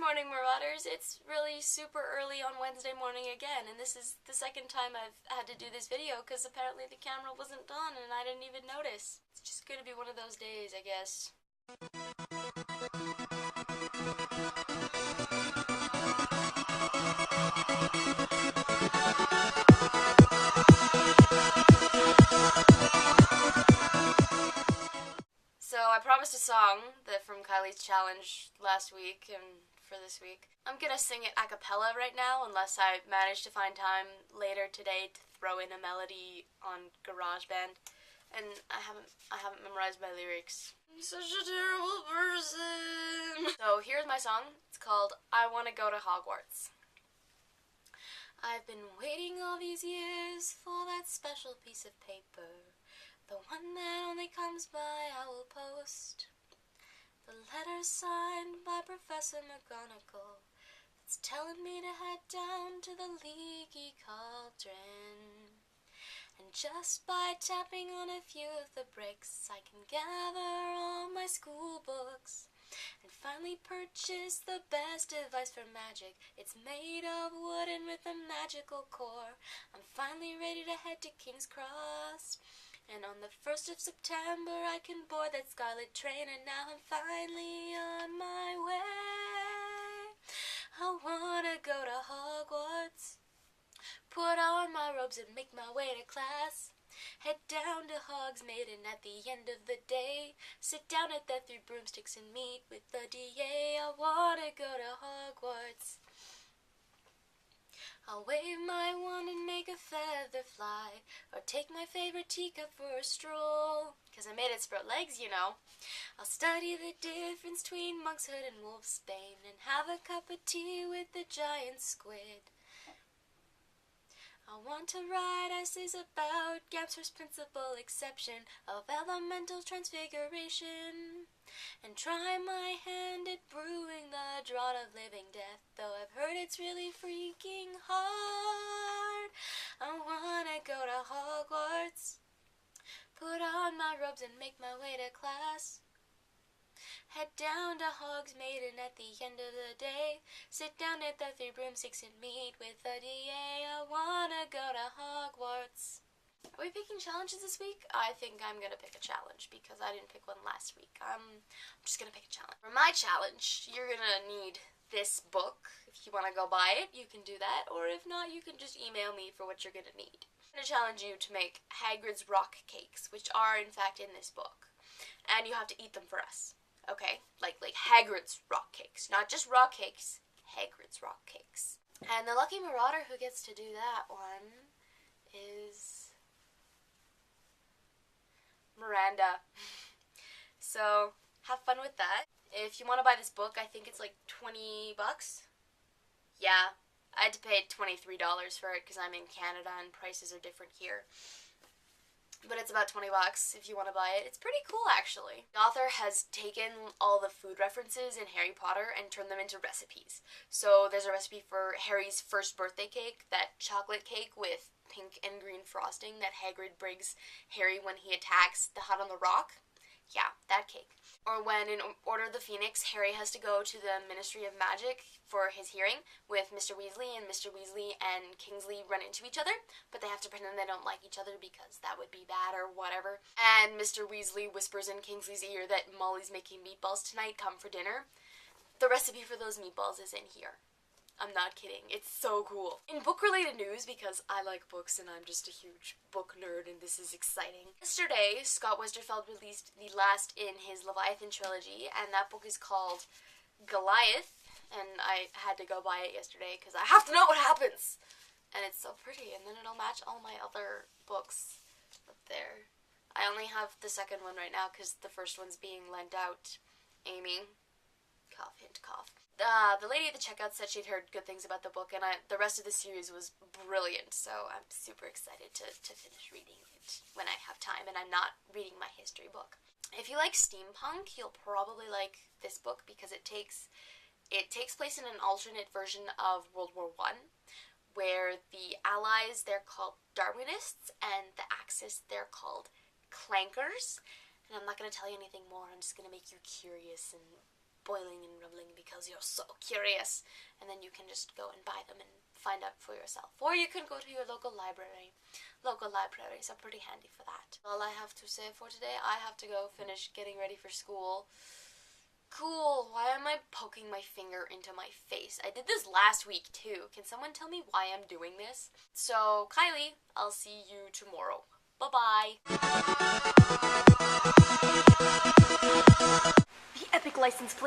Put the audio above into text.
morning, Marauders. It's really super early on Wednesday morning again, and this is the second time I've had to do this video because apparently the camera wasn't on and I didn't even notice. It's just gonna be one of those days, I guess. So I promised a song from Kylie's challenge last week and for this week. I'm gonna sing it a cappella right now unless I manage to find time later today to throw in a melody on GarageBand. And I haven't memorized my lyrics. I'm such a terrible person. So here's my song. It's called I Wanna Go to Hogwarts. I've been waiting all these years for that special piece of paper. The one that only comes by I will post. The letter signed by Professor McGonagall that's telling me to head down to the leaky cauldron. And just by tapping on a few of the bricks I can gather all my school books and finally purchase the best device for magic. It's made of wood and with a magical core. I'm finally ready to head to King's Cross. And on the 1st of September I can board that scarlet train, and now I'm finally on my way. I wanna go to Hogwarts, put on my robes and make my way to class. Head down to Hogsmeade and at the end of the day sit down at the 3 broomsticks and meet with the DA. I wanna go to Hogwarts. I'll wave my wand and make a feather fly, or take my favorite teacup for a stroll, 'cause I made it sprout legs, you know. I'll study the difference between monkshood and wolfsbane, and have a cup of tea with the giant squid. I want to write essays about Gamp's first principal exception of elemental transfiguration, and try my hand at brewing the draught of living death, though I've heard it's really freaking hard. I wanna go to Hogwarts, put on my robes and make my way to class. Head down to Hogsmeade and at the end of the day sit down at the 3 broomsticks and meet with the DA. I wanna go to Hogwarts. Are we picking challenges this week? I think I'm gonna pick a challenge because I didn't pick one last week. I'm just gonna pick a challenge. For my challenge, you're gonna need this book. If you wanna go buy it, you can do that, or if not, you can just email me for what you're gonna need. I'm gonna challenge you to make Hagrid's rock cakes, which are in fact in this book, and you have to eat them for us. Okay, like Hagrid's rock cakes, not just rock cakes, Hagrid's rock cakes. And the lucky marauder who gets to do that one is Miranda. So have fun with that. If you want to buy this book, I think it's like $20. Yeah, I had to pay $23 for it because I'm in Canada and prices are different here. But it's about $20 if you want to buy it. It's pretty cool, actually. The author has taken all the food references in Harry Potter and turned them into recipes. So there's a recipe for Harry's first birthday cake, that chocolate cake with pink and green frosting that Hagrid brings Harry when he attacks the Hut on the Rock. Yeah, that cake. Or when in Order of the Phoenix, Harry has to go to the Ministry of Magic for his hearing with Mr. Weasley, and Mr. Weasley and Kingsley run into each other, but they have to pretend they don't like each other because that would be bad or whatever. And Mr. Weasley whispers in Kingsley's ear that Molly's making meatballs tonight, come for dinner. The recipe for those meatballs is in here. I'm not kidding. It's so cool. In book-related news, because I like books and I'm just a huge book nerd and this is exciting. Yesterday, Scott Westerfeld released the last in his Leviathan trilogy, and that book is called Goliath, and I had to go buy it yesterday because I have to know what happens. And it's so pretty, and then it'll match all my other books up there. I only have the second one right now because the first one's being lent out. Amy. Cough, hint, cough. The lady at the checkout said she'd heard good things about the book, and the rest of the series was brilliant, so I'm super excited to finish reading it when I have time, and I'm not reading my history book. If you like steampunk, you'll probably like this book because it takes place in an alternate version of World War I, where the Allies, they're called Darwinists, and the Axis, they're called Clankers. And I'm not going to tell you anything more, I'm just going to make you curious and boiling and rumbling because you're so curious. And then you can just go and buy them and find out for yourself. Or you can go to your local library. Local libraries are pretty handy for that. All I have to say for today, I have to go finish getting ready for school. Cool, why am I poking my finger into my face? I did this last week too. Can someone tell me why I'm doing this? So, Kylie, I'll see you tomorrow. Bye-bye. The epic license plate.